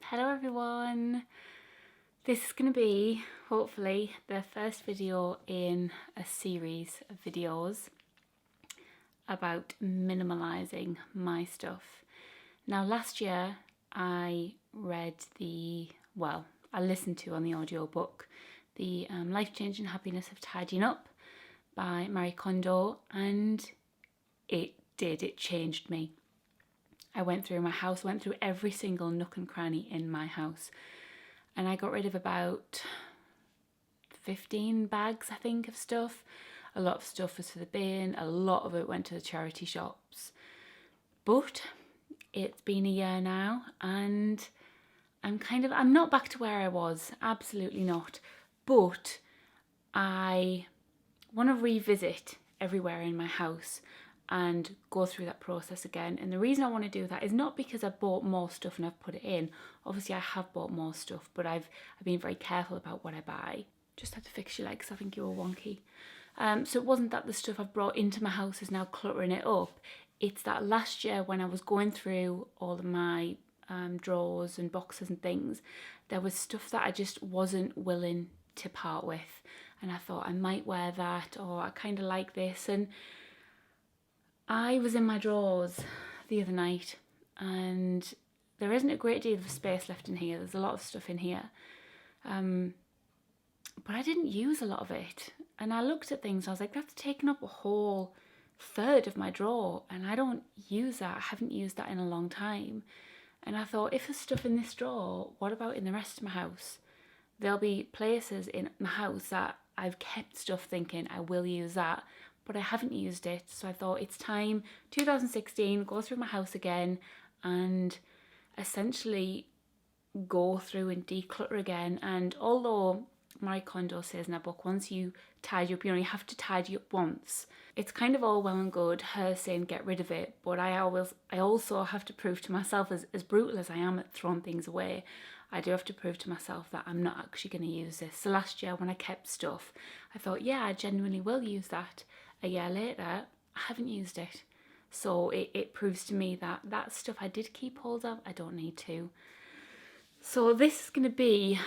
Hello everyone! This is going to be, hopefully, the first video in a series of videos about minimalising my stuff. Now last year I listened to on the audiobook the Life-Changing Happiness of Tidying Up by Marie Kondo, and it changed me. I went through my house, went through every single nook and cranny in my house, and I got rid of about 15 bags, I think, of stuff. A lot of stuff was for the bin, a lot of it went to the charity shops. But it's been a year now, and I'm not back to where I was, absolutely not. But I want to revisit everywhere in my house and go through that process again. And the reason I want to do that is not because I've bought more stuff and I've put it in. Obviously I have bought more stuff, but I've been very careful about what I buy. Just had to fix your legs, I think you were wonky. So it wasn't that the stuff I've brought into my house is now cluttering it up. It's that last year when I was going through all of my drawers and boxes and things, there was stuff that I just wasn't willing to part with. And I thought I might wear that, or I kind of like this. And I was in my drawers the other night, and there isn't a great deal of space left in here. There's a lot of stuff in here. But I didn't use a lot of it. And I looked at things, I was like, that's taken up a whole third of my drawer, and I don't use that. I haven't used that in a long time. And I thought, if there's stuff in this drawer, what about in the rest of my house? There'll be places in my house that I've kept stuff thinking I will use that, but I haven't used it. So I thought it's time, 2016, go through my house again and essentially go through and declutter again. And although Marie Kondo says in her book, once you tidy up, you only have to tidy up once. It's kind of all well and good, her saying get rid of it, but I also have to prove to myself, as brutal as I am at throwing things away, I do have to prove to myself that I'm not actually going to use this. So last year when I kept stuff, I thought, yeah, I genuinely will use that. A year later, I haven't used it. So it proves to me that that stuff I did keep hold of, I don't need to. So this is going to be,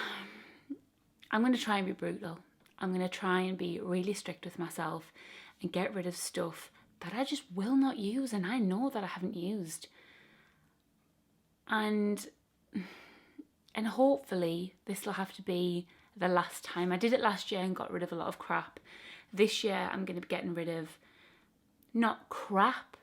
I'm going to try and be brutal. I'm going to try and be really strict with myself and get rid of stuff that I just will not use, and I know that I haven't used. And hopefully this will have to be the last time. I did it last year and got rid of a lot of crap. This year I'm going to be getting rid of not crap,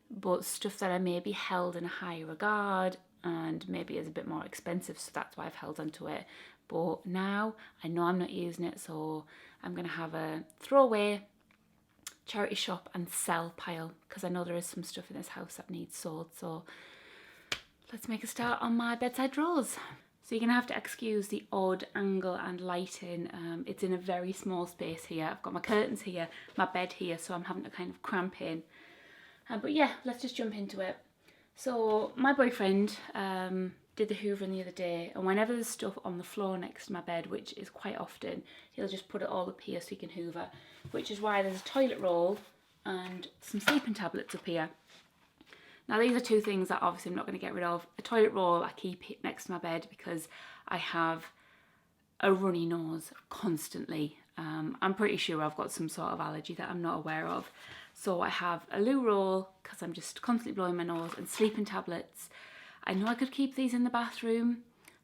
but stuff that I maybe held in a higher regard and maybe is a bit more expensive, so that's why I've held onto it. But now I know I'm not using it, so I'm going to have a throwaway, charity shop and sell pile, because I know there is some stuff in this house that needs sold. So let's make a start on my bedside drawers. So you're going to have to excuse the odd angle and lighting. It's in a very small space here. I've got my curtains here, my bed here, so I'm having to kind of cramp in. But yeah, let's just jump into it. So my boyfriend did the hoovering the other day, and whenever there's stuff on the floor next to my bed, which is quite often, he'll just put it all up here so he can hoover, which is why there's a toilet roll and some sleeping tablets up here. Now these are two things that obviously I'm not going to get rid of. A toilet roll I keep next to my bed because I have a runny nose constantly. I'm pretty sure I've got some sort of allergy that I'm not aware of. So I have a loo roll because I'm just constantly blowing my nose, and sleeping tablets. I know I could keep these in the bathroom,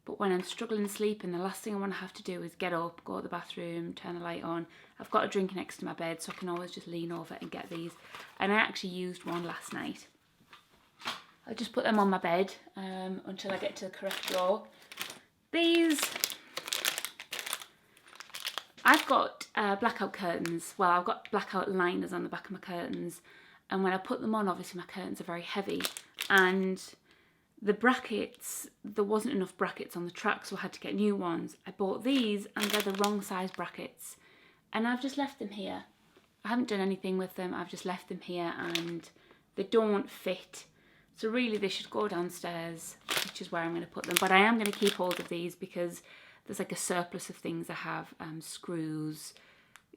but when I'm struggling sleeping, the last thing I want to have to do is get up, go to the bathroom, turn the light on. I've got a drink next to my bed, so I can always just lean over and get these. And I actually used one last night. I'll just put them on my bed until I get to the correct drawer. These, I've got blackout curtains. Well, I've got blackout liners on the back of my curtains, and when I put them on, obviously my curtains are very heavy, and the brackets, there wasn't enough brackets on the track, so I had to get new ones. I bought these, and they're the wrong size brackets, and I've just left them here. I haven't done anything with them, I've just left them here, and they don't fit. So really they should go downstairs, which is where I'm going to put them. But I am going to keep hold of these because there's like a surplus of things I have, screws,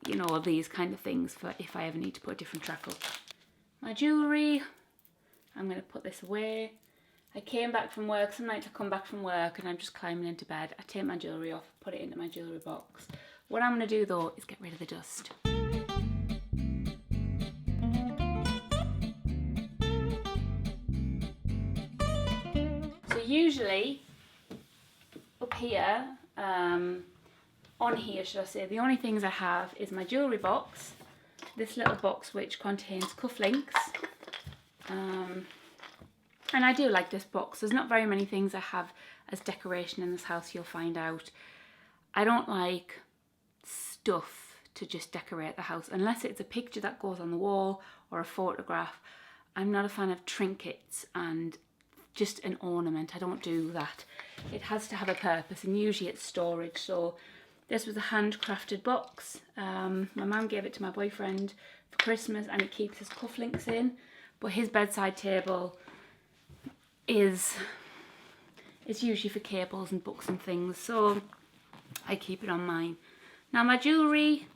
you know, these kind of things for if I ever need to put a different track up. My jewellery, I'm going to put this away. I came back from work, some nights I come back from work and I'm just climbing into bed. I take my jewellery off, put it into my jewellery box. What I'm going to do though is get rid of the dust. So usually up here, on here should I say, the only things I have is my jewellery box, this little box which contains cufflinks. And I do like this box. There's not very many things I have as decoration in this house, you'll find out. I don't like stuff to just decorate the house unless it's a picture that goes on the wall or a photograph. I'm not a fan of trinkets and just an ornament. I don't do that. It has to have a purpose, and usually it's storage. So this was a handcrafted box. My mum gave it to my boyfriend for Christmas, and it keeps his cufflinks in. But his bedside table is usually for cables and books and things, so I keep it on mine. Now my jewellery,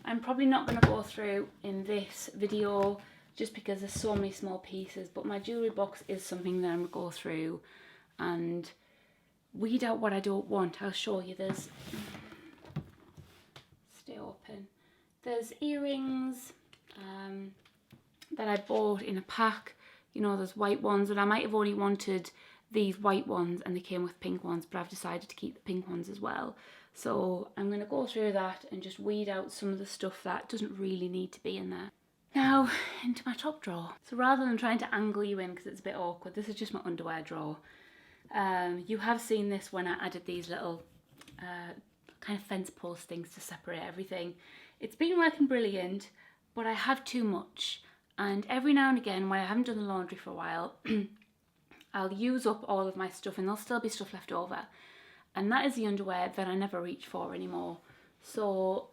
I'm probably not going to go through in this video just because there's so many small pieces, but my jewellery box is something that I'm going to go through and weed out what I don't want. I'll show you. There's, stay open, there's earrings that I bought in a pack. You know, there's white ones, and I might have only wanted these white ones and they came with pink ones, but I've decided to keep the pink ones as well. So I'm going to go through that and just weed out some of the stuff that doesn't really need to be in there. Now into my top drawer. So rather than trying to angle you in because it's a bit awkward, this is just my underwear drawer. You have seen this when I added these little kind of fence post things to separate everything. It's been working brilliant, but I have too much. And every now and again, when I haven't done the laundry for a while, I'll use up all of my stuff and there'll still be stuff left over. And that is the underwear that I never reach for anymore. So,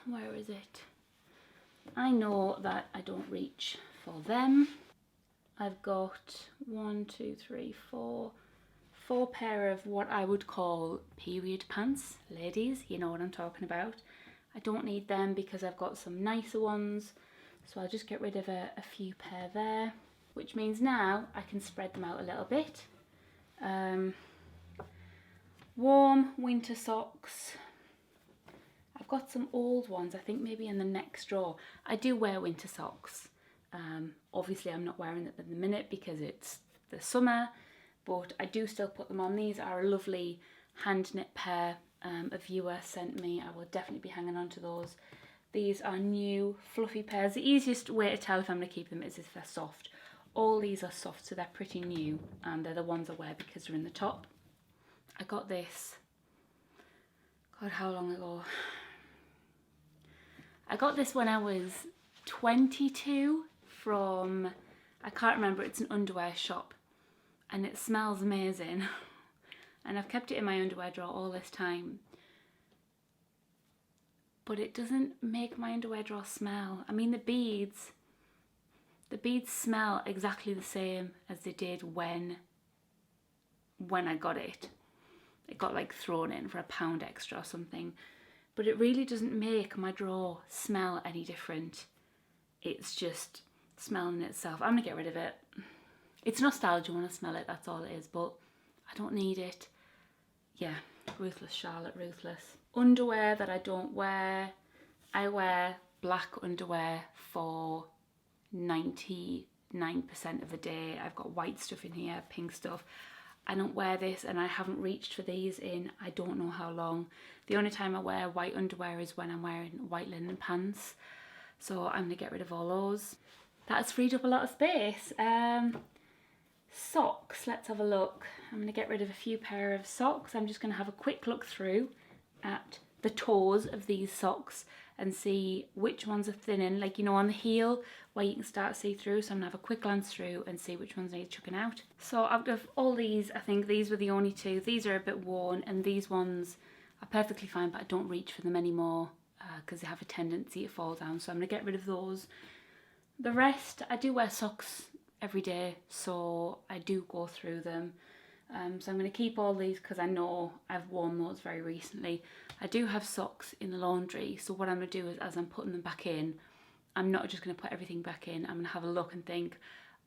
where is it? I know that I don't reach for them. I've got 4 pair of what I would call period pants. Ladies, you know what I'm talking about. I don't need them because I've got some nicer ones. So I'll just get rid of a few pair there, which means now I can spread them out a little bit. Warm winter socks. I've got some old ones, I think maybe in the next drawer. I do wear winter socks. Obviously I'm not wearing them at the minute because it's the summer, but I do still put them on. These are a lovely hand knit pair a viewer sent me. I will definitely be hanging on to those. These are new fluffy pairs. The easiest way to tell if I'm going to keep them is if they're soft. All these are soft, so they're pretty new, and they're the ones I wear because they're in the top. I got this, God, how long ago? I got this when I was 22 from, I can't remember, it's an underwear shop, and it smells amazing. And I've kept it in my underwear drawer all this time. But it doesn't make my underwear drawer smell. I mean, the beads smell exactly the same as they did when I got it. It got like thrown in for £1 extra or something. But it really doesn't make my drawer smell any different. It's just smelling itself. I'm gonna get rid of it. It's nostalgia when I smell it, that's all it is, but I don't need it. Yeah, ruthless, Charlotte, ruthless. Underwear that I don't wear. I wear black underwear for 99% of the day. I've got white stuff in here, pink stuff. I don't wear this, and I haven't reached for these in I don't know how long. The only time I wear white underwear is when I'm wearing white linen pants. So I'm gonna get rid of all those. That's freed up a lot of space. Socks, let's have a look. I'm gonna get rid of a few pair of socks. I'm just gonna have a quick look through at the toes of these socks and see which ones are thinning, like, you know, on the heel where you can start to see through. So I'm gonna have a quick glance through and see which ones need chucking out. So out of all these, I think these were the only two. These are a bit worn, and these ones are perfectly fine, but I don't reach for them anymore because they have a tendency to fall down. So I'm gonna get rid of those. The rest, I do wear socks every day, so I do go through them. So I'm going to keep all these because I know I've worn those very recently. I do have socks in the laundry, so what I'm going to do is, as I'm putting them back in, I'm not just going to put everything back in. I'm going to have a look and think,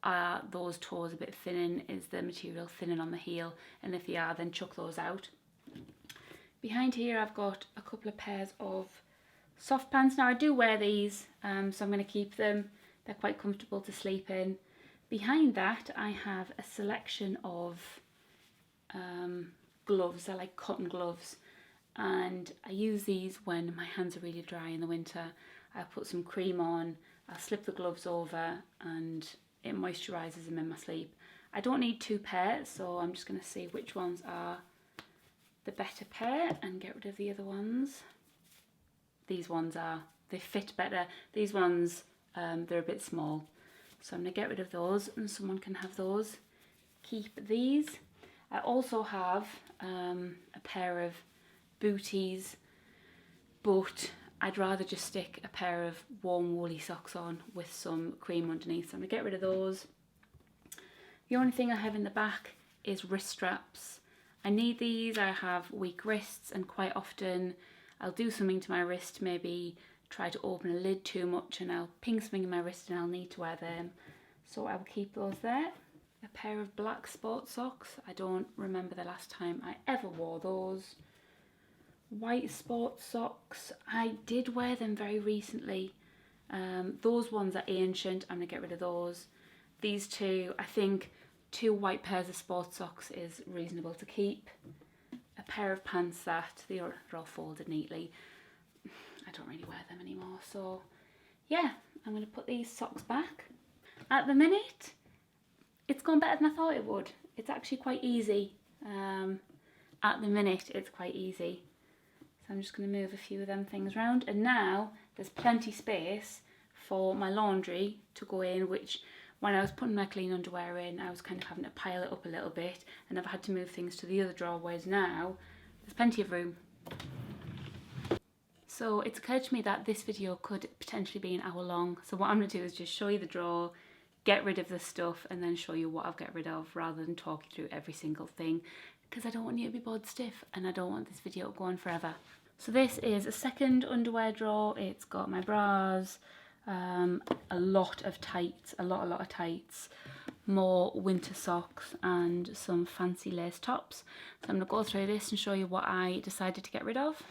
Are those toes a bit thinning? Is the material thinning on the heel? And if they are, then chuck those out. Behind here I've got a couple of pairs of soft pants. Now I do wear these, so I'm going to keep them. They're quite comfortable to sleep in. Behind that I have a selection of gloves. They're like cotton gloves, and I use these when my hands are really dry in the winter. I put some cream on, I'll slip the gloves over, and it moisturises them in my sleep. I don't need 2 pairs, so I'm just going to see which ones are the better pair and get rid of the other ones. These ones they fit better. These ones, they're a bit small. So I'm going to get rid of those, and someone can have those. Keep these. I also have a pair of booties, but I'd rather just stick a pair of warm woolly socks on with some cream underneath. So I'm going to get rid of those. The only thing I have in the back is wrist straps. I need these. I have weak wrists, and quite often I'll do something to my wrist, maybe try to open a lid too much, and I'll ping something in my wrist and I'll need to wear them. So I will keep those there. A pair of black sports socks. I don't remember the last time I ever wore those. White sports socks. I did wear them very recently. Those ones are ancient. I'm going to get rid of those. These two, I think 2 white pairs of sports socks is reasonable to keep. A pair of pants that they're all folded neatly. I don't really wear them anymore, so yeah, I'm going to put these socks back. At the minute, it's gone better than I thought it would. It's actually quite easy. At the minute, it's quite easy. So I'm just going to move a few of them things around, and now there's plenty space for my laundry to go in, which when I was putting my clean underwear in, I was kind of having to pile it up a little bit, and I've had to move things to the other drawer, whereas now there's plenty of room. So it's occurred to me that this video could potentially be an hour long. So what I'm going to do is just show you the drawer, get rid of the stuff, and then show you what I've got rid of, rather than talk you through every single thing, because I don't want you to be bored stiff, and I don't want this video to go on forever. So this is a second underwear drawer. It's got my bras, a lot of tights, a lot of tights, more winter socks, and some fancy lace tops. So I'm going to go through this and show you what I decided to get rid of.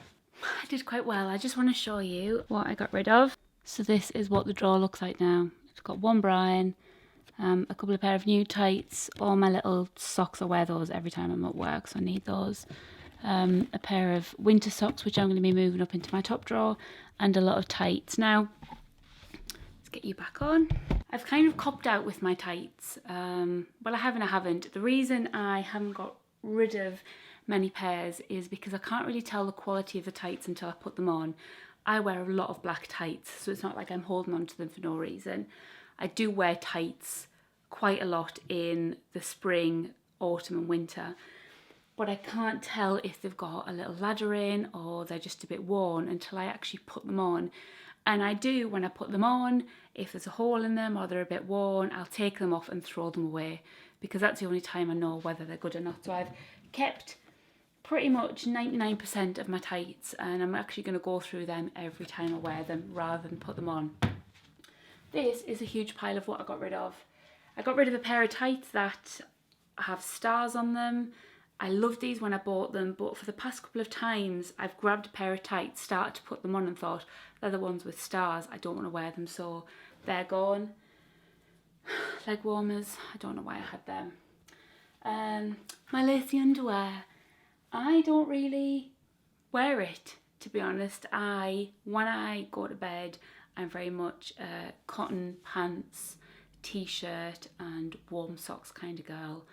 I did quite well. I just want to show you what I got rid of. So this is what the drawer looks like now. It's got 1 bra in, a couple of pair of new tights, all my little socks. I wear those every time I'm at work, so I need those. A pair of winter socks, which I'm going to be moving up into my top drawer, and a lot of tights. Now, let's get you back on. I've kind of copped out with my tights. Well, I haven't. The reason I haven't got rid of many pairs is because I can't really tell the quality of the tights until I put them on. I wear a lot of black tights, so it's not like I'm holding on to them for no reason. I do wear tights quite a lot in the spring, autumn and winter, but I can't tell if they've got a little ladder in or they're just a bit worn until I actually put them on. And I do, when I put them on, if there's a hole in them or they're a bit worn, I'll take them off and throw them away, because that's the only time I know whether they're good or not. So I've kept pretty much 99% of my tights, and I'm actually going to go through them every time I wear them rather than put them on. This is a huge pile of what I got rid of. I got rid of a pair of tights that have stars on them. I loved these when I bought them, but for the past couple of times I've grabbed a pair of tights, started to put them on and thought, they're the ones with stars, I don't want to wear them, so they're gone. Leg warmers, I don't know why I had them. My lacy underwear, I don't really wear it, to be honest. When I go to bed, I'm very much a cotton pants, t-shirt and warm socks kind of girl.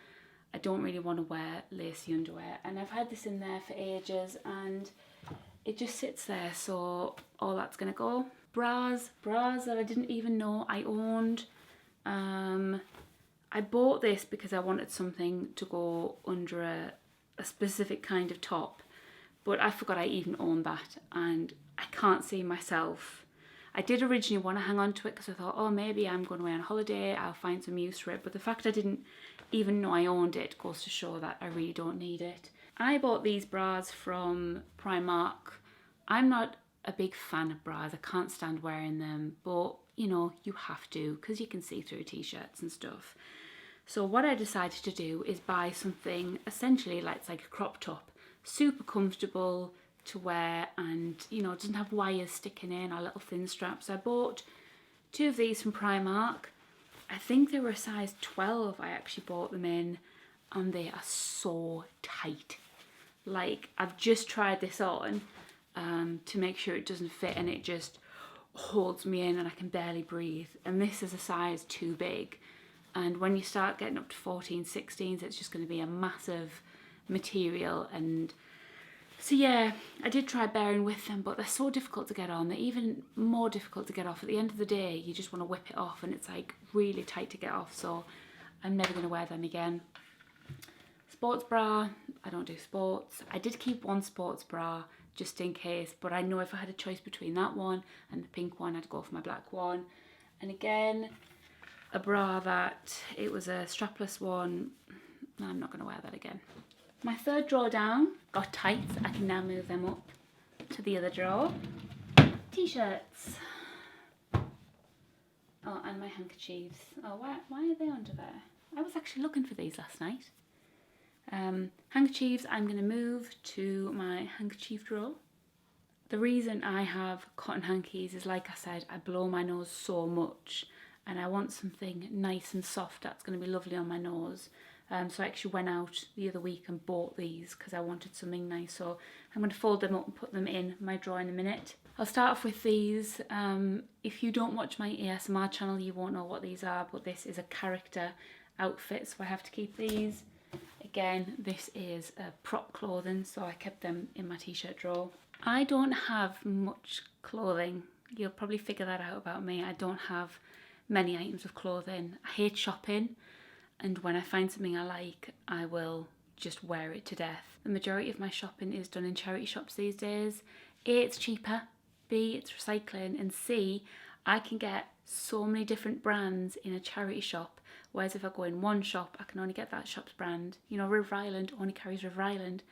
I don't really want to wear lacy underwear, and I've had this in there for ages and it just sits there, so all that's gonna go. Bras that I didn't even know I owned. I bought this because I wanted something to go under a specific kind of top, but I forgot I even owned that, and I can't see myself. I did originally want to hang on to it because I thought, oh, maybe I'm going away on holiday, I'll find some use for it, but the fact I didn't even know I owned it goes to show that I really don't need it. I bought these bras from Primark. I'm not a big fan of bras, I can't stand wearing them, but you know, you have to, because you can see through t-shirts and stuff. So what I decided to do is buy something essentially like it's like a crop top, super comfortable to wear, and you know, it doesn't have wires sticking in or little thin straps. I bought 2 of these from Primark. I think they were a size 12 I actually bought them in, and they are so tight. Like, I've just tried this on to make sure it doesn't fit, and it just holds me in and I can barely breathe. And this is a size too big. And when you start getting up to 14, 16s, it's just going to be a massive material. And so yeah, I did try bearing with them, but they're so difficult to get on. They're even more difficult to get off. At the end of the day, you just want to whip it off, and it's like really tight to get off. So I'm never going to wear them again. Sports bra, I don't do sports. I did keep one sports bra just in case, but I know if I had a choice between that one and the pink one, I'd go for my black one. And again, a bra that it was a strapless one. No, I'm not going to wear that again. My third drawer down got tights. I can now move them up to the other drawer. T-shirts. Oh, and my handkerchiefs. Oh, why are they under there? I was actually looking for these last night. Handkerchiefs, I'm going to move to my handkerchief drawer. The reason I have cotton hankies is, like I said, I blow my nose so much, and I want something nice and soft that's going to be lovely on my nose. So I actually went out the other week and bought these because I wanted something nice. So I'm going to fold them up and put them in my drawer in a minute. I'll start off with these. If you don't watch my ASMR channel, you won't know what these are, but this is a character outfit, so I have to keep these. Again, this is prop clothing, so I kept them in my t-shirt drawer. I don't have much clothing. You'll probably figure that out about me. I don't have many items of clothing. I hate shopping, and when I find something I like, I will just wear it to death. The majority of my shopping is done in charity shops these days. A, it's cheaper. B, it's recycling. And C, I can get so many different brands in a charity shop, whereas if I go in one shop, I can only get that shop's brand. You know, River Island only carries River Island.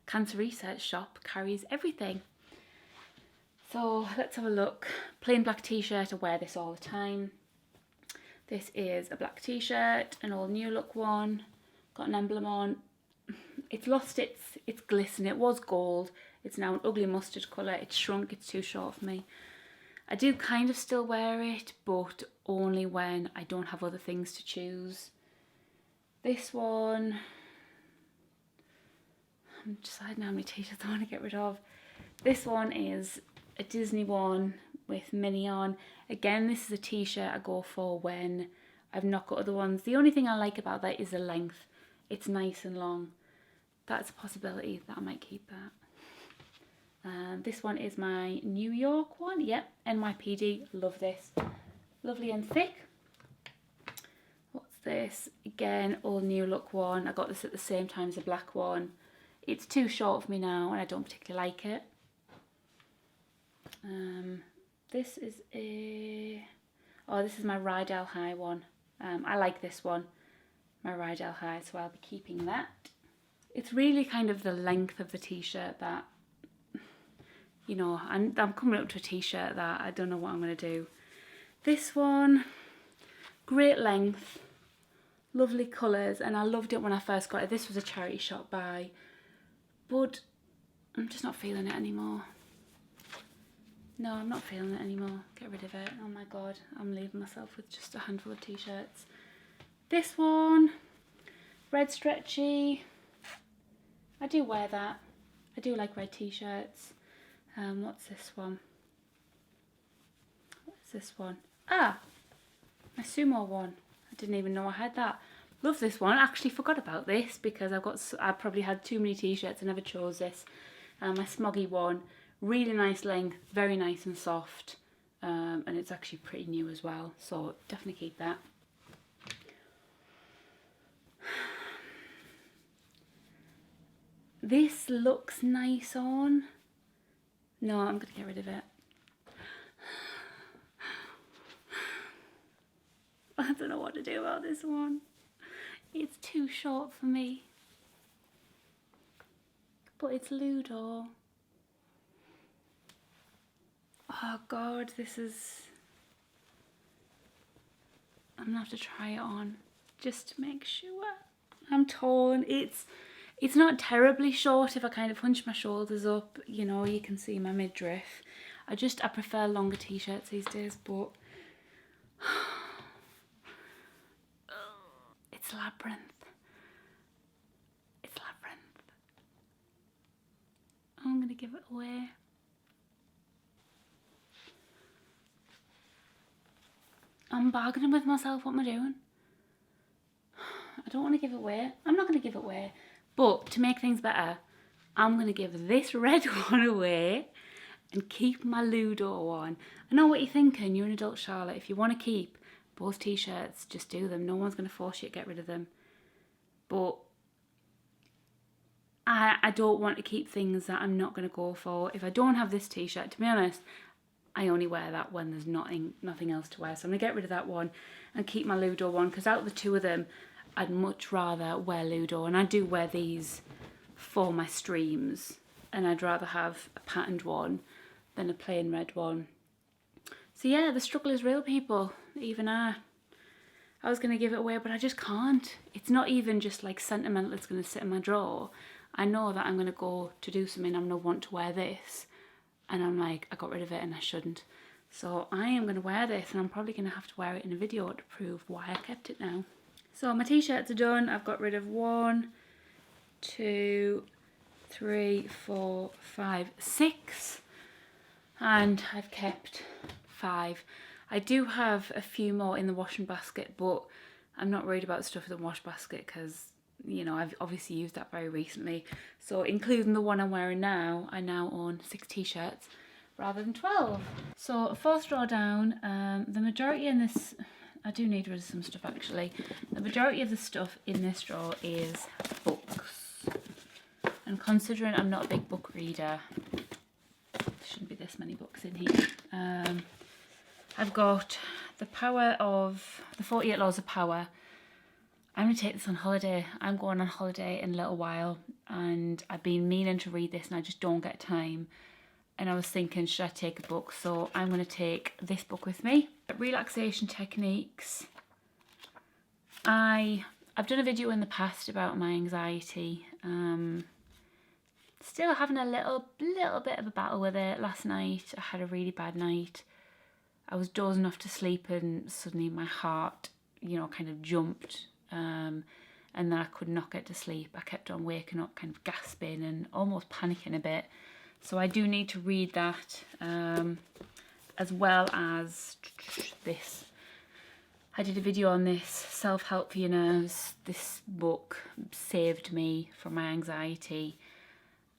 Cancer Research shop carries everything. So let's have a look. Plain black t-shirt, I wear this all the time. This is a black t-shirt, an old New Look one, got an emblem on. It's lost its glisten. It was gold. It's now an ugly mustard colour. It's shrunk, it's too short for me. I do kind of still wear it, but only when I don't have other things to choose. This one, I'm deciding how many t-shirts I want to get rid of. This one is a Disney one with Minnie on. Again, this is a t-shirt I go for when I've not got other ones. The only thing I like about that is the length. It's nice and long. That's a possibility that I might keep that. This one is my New York one. Yep, NYPD. Love this. Lovely and thick. What's this? Again, old New Look one. I got this at the same time as the black one. It's too short for me now, and I don't particularly like it. This is this is my Rydell High one. I like this one, my Rydell High, so I'll be keeping that. It's really kind of the length of the t-shirt that, you know, and I'm coming up to a t-shirt that I don't know what I'm going to do. This one, great length, lovely colours, and I loved it when I first got it. This was a charity shop buy, but I'm just not feeling it anymore. No, I'm not feeling it anymore. Get rid of it. Oh my god, I'm leaving myself with just a handful of t-shirts. This one, red stretchy. I do wear that. I do like red t-shirts. What's this one? What's this one? Ah, my sumo one. I didn't even know I had that. Love this one. I actually forgot about this because I probably had too many t-shirts. I never chose this. My smoggy one. Really nice length, very nice and soft, and it's actually pretty new as well, so definitely keep that. This looks nice on. No, I'm going to get rid of it. I don't know what to do about this one. It's too short for me. But it's Ludo. Oh god, this is... I'm gonna have to try it on just to make sure. I'm torn. It's not terribly short. If I kind of hunch my shoulders up, you know, you can see my midriff. I prefer longer t-shirts these days, but it's labyrinth. It's labyrinth. I'm gonna give it away. I'm bargaining with myself. What am I doing? I don't want to give it away. I'm not going to give it away. But to make things better, I'm going to give this red one away and keep my Ludo one. I know what you're thinking. You're an adult, Charlotte. If you want to keep both t-shirts, just do them. No one's going to force you to get rid of them. But I don't want to keep things that I'm not going to go for. If I don't have this t-shirt, to be honest, I only wear that when there's nothing else to wear. So I'm going to get rid of that one and keep my Ludo one, because out of the two of them, I'd much rather wear Ludo. And I do wear these for my streams, and I'd rather have a patterned one than a plain red one. So yeah, the struggle is real, people. Even I was going to give it away, but I just can't. It's not even just like sentimental, it's going to sit in my drawer. I know that I'm going to go to do something, I'm going to want to wear this. And I'm like, I got rid of it and I shouldn't. So I am going to wear this, and I'm probably going to have to wear it in a video to prove why I kept it now. So my t-shirts are done. I've got rid of 1, 2, 3, 4, 5, 6. And I've kept 5. I do have a few more in the washing basket, but I'm not worried about stuff in the wash basket because, you know, I've obviously used that very recently. So including the one I'm wearing now, I now own 6 t-shirts rather than 12. So 4th row down, the majority in this, I do need rid of some stuff actually. The majority of the stuff in this drawer is books. And considering I'm not a big book reader, there shouldn't be this many books in here. I've got the 48 Laws of Power. I'm going to take this on holiday. I'm going on holiday in a little while, and I've been meaning to read this and I just don't get time. And I was thinking, should I take a book? So I'm going to take this book with me. Relaxation Techniques. I've done a video in the past about my anxiety. Still having a little bit of a battle with it. Last night I had a really bad night. I was dozing off to sleep and suddenly my heart, you know, kind of jumped. And then I could not get to sleep. I kept on waking up, kind of gasping and almost panicking a bit. So I do need to read that, as well as this. I did a video on this, Self-Help for Your Nerves. This book saved me from my anxiety,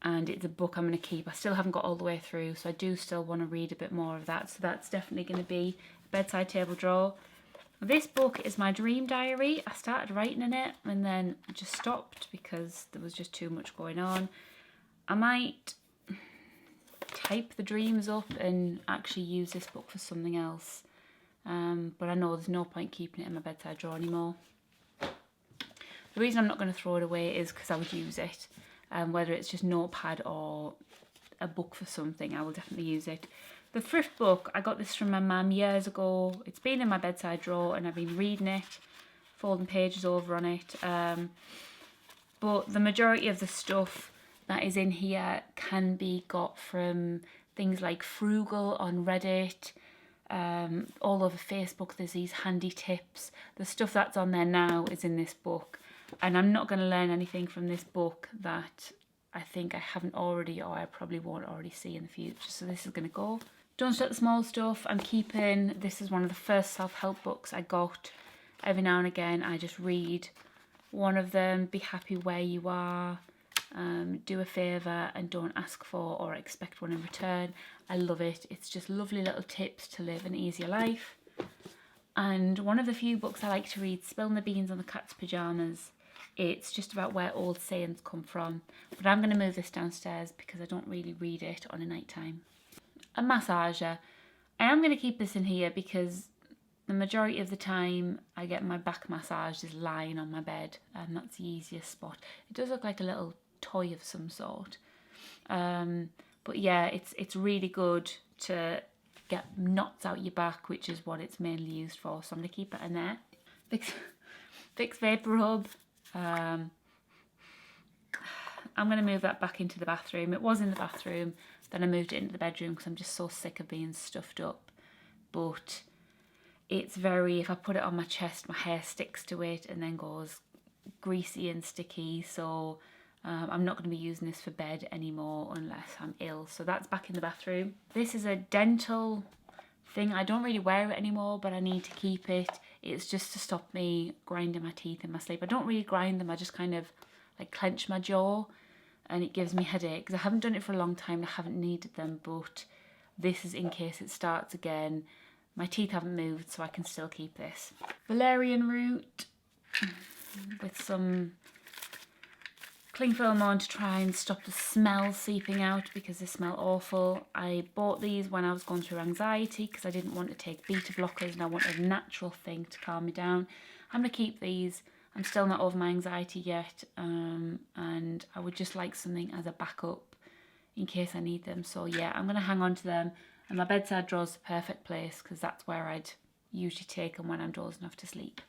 and it's a book I'm going to keep. I still haven't got all the way through, so I do still want to read a bit more of that. So that's definitely going to be a bedside table drawer. This book is my dream diary. I started writing in it and then I just stopped because there was just too much going on. I might type the dreams up and actually use this book for something else. But I know there's no point keeping it in my bedside drawer anymore. The reason I'm not going to throw it away is because I would use it. Whether it's just notepad or a book for something, I will definitely use it. The thrift book, I got this from my mum years ago. It's been in my bedside drawer and I've been reading it, folding pages over on it. But the majority of the stuff that is in here can be got from things like Frugal on Reddit, all over Facebook. There's these handy tips. The stuff that's on there now is in this book. And I'm not going to learn anything from this book that I think I haven't already, or I probably won't already see in the future. So this is going to go. Don't Sweat the Small Stuff, I'm keeping. This is one of the first self-help books I got. Every now and again I just read one of them. Be happy where you are, do a favour and don't ask for or expect one in return. I love it. It's just lovely little tips to live an easier life. And one of the few books I like to read, Spilling the Beans on the Cat's Pyjamas. It's just about where old sayings come from. But I'm going to move this downstairs because I don't really read it on a night time. A massager. I am going to keep this in here because the majority of the time I get my back massaged is lying on my bed, and that's the easiest spot. It does look like a little toy of some sort. But yeah, it's really good to get knots out your back, which is what it's mainly used for. So I'm going to keep it in there. Vicks Vapor Rub. I'm going to move that back into the bathroom. It was in the bathroom, then I moved it into the bedroom because I'm just so sick of being stuffed up. But it's very, if I put it on my chest, my hair sticks to it and then goes greasy and sticky. So I'm not going to be using this for bed anymore unless I'm ill. So that's back in the bathroom. This is a dental thing. I don't really wear it anymore, but I need to keep it. It's just to stop me grinding my teeth in my sleep. I don't really grind them. I just kind of like clench my jaw and it gives me headaches. I haven't done it for a long time. I haven't needed them, but this is in case it starts again. My teeth haven't moved, so I can still keep this. Valerian root with some cling film on to try and stop the smell seeping out because they smell awful. I bought these when I was going through anxiety because I didn't want to take beta blockers and I wanted a natural thing to calm me down. I'm going to keep these. I'm still not over my anxiety yet, and I would just like something as a backup in case I need them. So yeah, I'm going to hang on to them. And my bedside drawer is the perfect place because that's where I'd usually take them when I'm dozing off to sleep.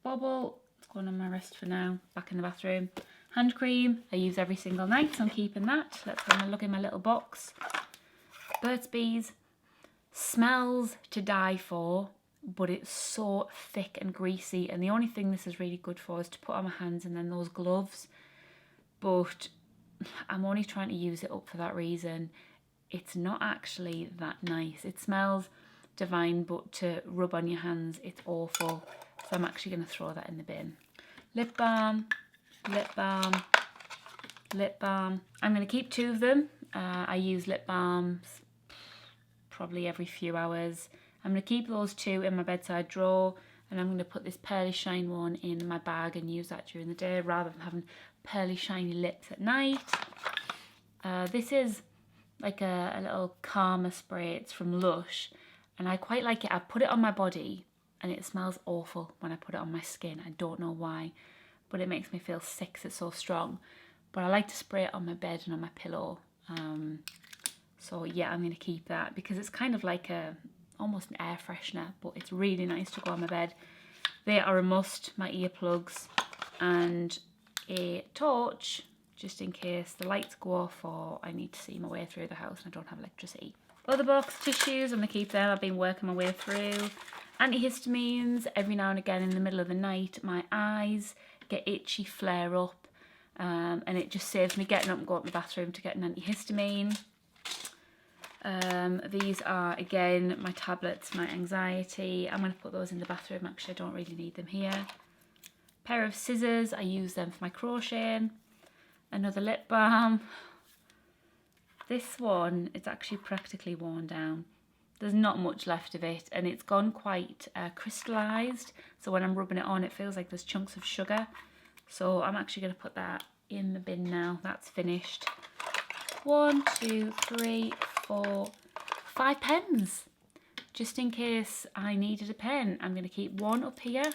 Bobble, it's going on my wrist for now, back in the bathroom. Hand cream, I use every single night, so I'm keeping that. Let's have a look in my little box. Burt's Bees, smells to die for, but it's so thick and greasy. And the only thing this is really good for is to put on my hands and then those gloves. But I'm only trying to use it up for that reason. It's not actually that nice. It smells divine, but to rub on your hands, it's awful. So I'm actually going to throw that in the bin. Lip balm, lip balm, lip balm. I'm going to keep 2 of them. I use lip balms probably every few hours. I'm going to keep those 2 in my bedside drawer, and I'm going to put this pearly shine one in my bag and use that during the day rather than having pearly shiny lips at night. This is like a little calmer spray. It's from Lush and I quite like it. I put it on my body and it smells awful when I put it on my skin. I don't know why, but it makes me feel sick 'cause it's so strong. But I like to spray it on my bed and on my pillow. So yeah, I'm going to keep that because it's kind of like almost an air freshener, but it's really nice to go on my bed. They are a must, my earplugs and a torch, just in case the lights go off or I need to see my way through the house and I don't have electricity. Other box tissues, I'm going to keep them. I've been working my way through. Antihistamines, every now and again in the middle of the night, my eyes get itchy, flare up, and it just saves me getting up and going to the bathroom to get an antihistamine. These are, again, my tablets, my anxiety. I'm going to put those in the bathroom. Actually, I don't really need them here. Pair of scissors, I use them for my crocheting. Another lip balm. This one is actually practically worn down. There's not much left of it and it's gone quite crystallized. So when I'm rubbing it on, it feels like there's chunks of sugar. So I'm actually going to put that in the bin now. That's finished. 1, 2, 3, 4, 5 pens. Just in case I needed a pen. I'm going to keep 1 up here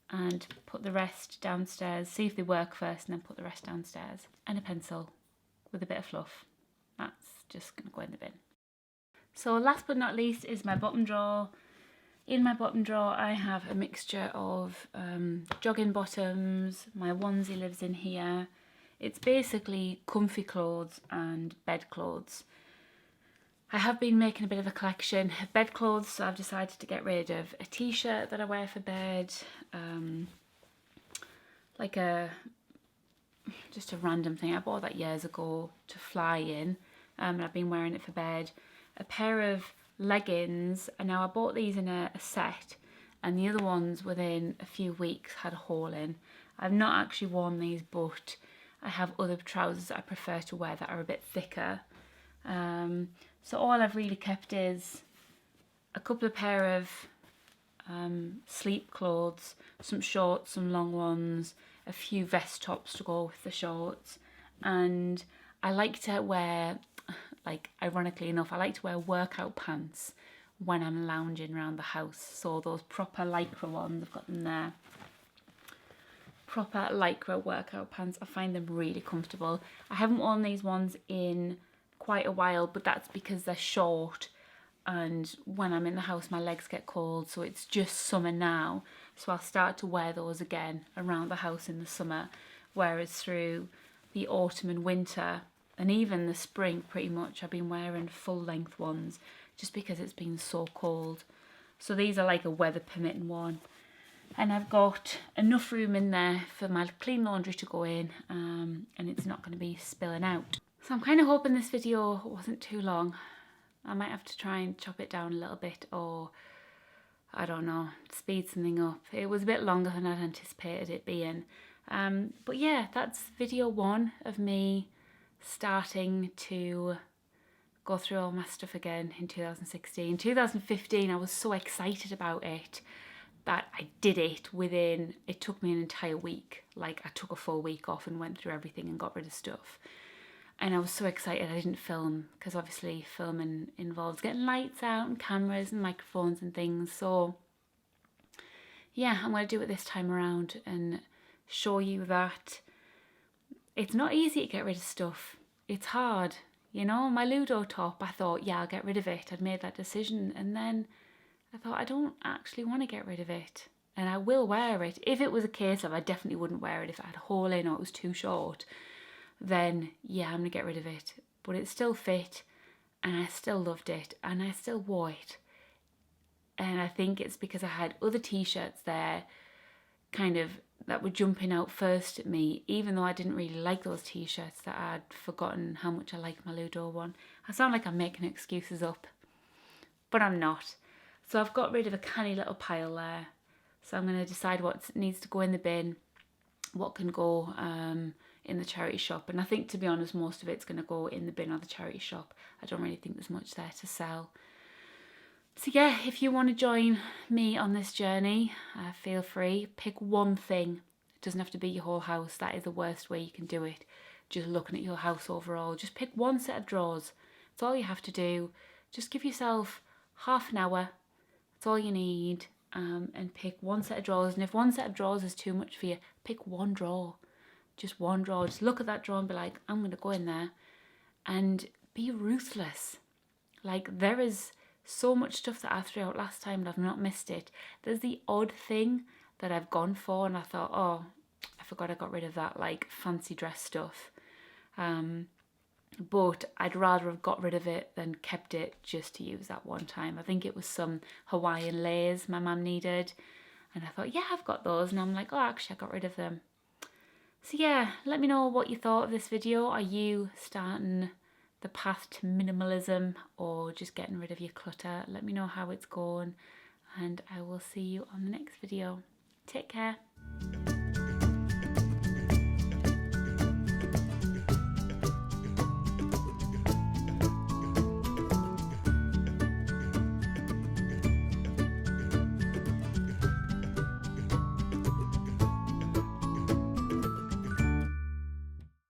and put the rest downstairs, see if they work first and then put the rest downstairs. And a pencil with a bit of fluff. That's just going to go in the bin. So last but not least is my bottom drawer. In my bottom drawer I have a mixture of jogging bottoms, my onesie lives in here. It's basically comfy clothes and bed clothes. I have been making a bit of a collection of bed clothes, so I've decided to get rid of a t-shirt that I wear for bed, like just a random thing. I bought that years ago to fly in, and I've been wearing it for bed. A pair of leggings, and now I bought these in a set, and the other ones within a few weeks had a hole in. I've not actually worn these, but I have other trousers that I prefer to wear that are a bit thicker. So all I've really kept is a couple of pair of sleep clothes, some shorts, some long ones, a few vest tops to go with the shorts, and I like to wear, like ironically enough, I like to wear workout pants when I'm lounging around the house. So those proper lycra ones, I've got them there. Proper lycra workout pants, I find them really comfortable. I haven't worn these ones in quite a while, but that's because they're short and when I'm in the house my legs get cold, so it's just summer now. So I'll start to wear those again around the house in the summer, whereas through the autumn and winter and even the spring pretty much I've been wearing full length ones just because it's been so cold. So these are like a weather permitting one. And I've got enough room in there for my clean laundry to go in, and it's not going to be spilling out. So I'm kind of hoping this video wasn't too long. I might have to try and chop it down a little bit, or I don't know, speed something up. It was a bit longer than I'd anticipated it being. But yeah, that's video 1 of me starting to go through all my stuff again in 2016. 2015, I was so excited about it that I did it within, it took me an entire week. Like I took a full week off and went through everything and got rid of stuff. And I was so excited I didn't film, because obviously filming involves getting lights out and cameras and microphones and things. So yeah, I'm going to do it this time around and show you that it's not easy to get rid of stuff. It's hard. You know, my Ludo top, I thought, yeah, I'll get rid of it. I'd made that decision. And then I thought, I don't actually want to get rid of it. And I will wear it. If it was a case of I definitely wouldn't wear it if it had a hole in or it was too short, then yeah, I'm going to get rid of it. But it still fit and I still loved it and I still wore it. And I think it's because I had other t-shirts there kind of that were jumping out first at me, even though I didn't really like those t-shirts, that I'd forgotten how much I like my Ludo one. I sound like I'm making excuses up, but I'm not. So I've got rid of a canny little pile there. So I'm going to decide what needs to go in the bin, what can go in the charity shop. And I think, to be honest, most of it's going to go in the bin or the charity shop. I don't really think there's much there to sell. So yeah, if you want to join me on this journey, feel free. Pick one thing. It doesn't have to be your whole house. That is the worst way you can do it. Just looking at your house overall. Just pick one set of drawers. That's all you have to do. Just give yourself half an hour. That's all you need. And pick one set of drawers. And if one set of drawers is too much for you, pick one drawer. Just one drawer. Just look at that drawer and be like, I'm going to go in there. And be ruthless. Like, there is so much stuff that I threw out last time and I've not missed it. There's the odd thing that I've gone for and I thought, oh, I forgot I got rid of that, like fancy dress stuff. But I'd rather have got rid of it than kept it just to use that one time. I think it was some Hawaiian layers my mum needed. And I thought, yeah, I've got those. And I'm like, oh, actually, I got rid of them. So yeah, let me know what you thought of this video. Are you starting the path to minimalism or just getting rid of your clutter? Let me know how it's going and I will see you on the next video. Take care.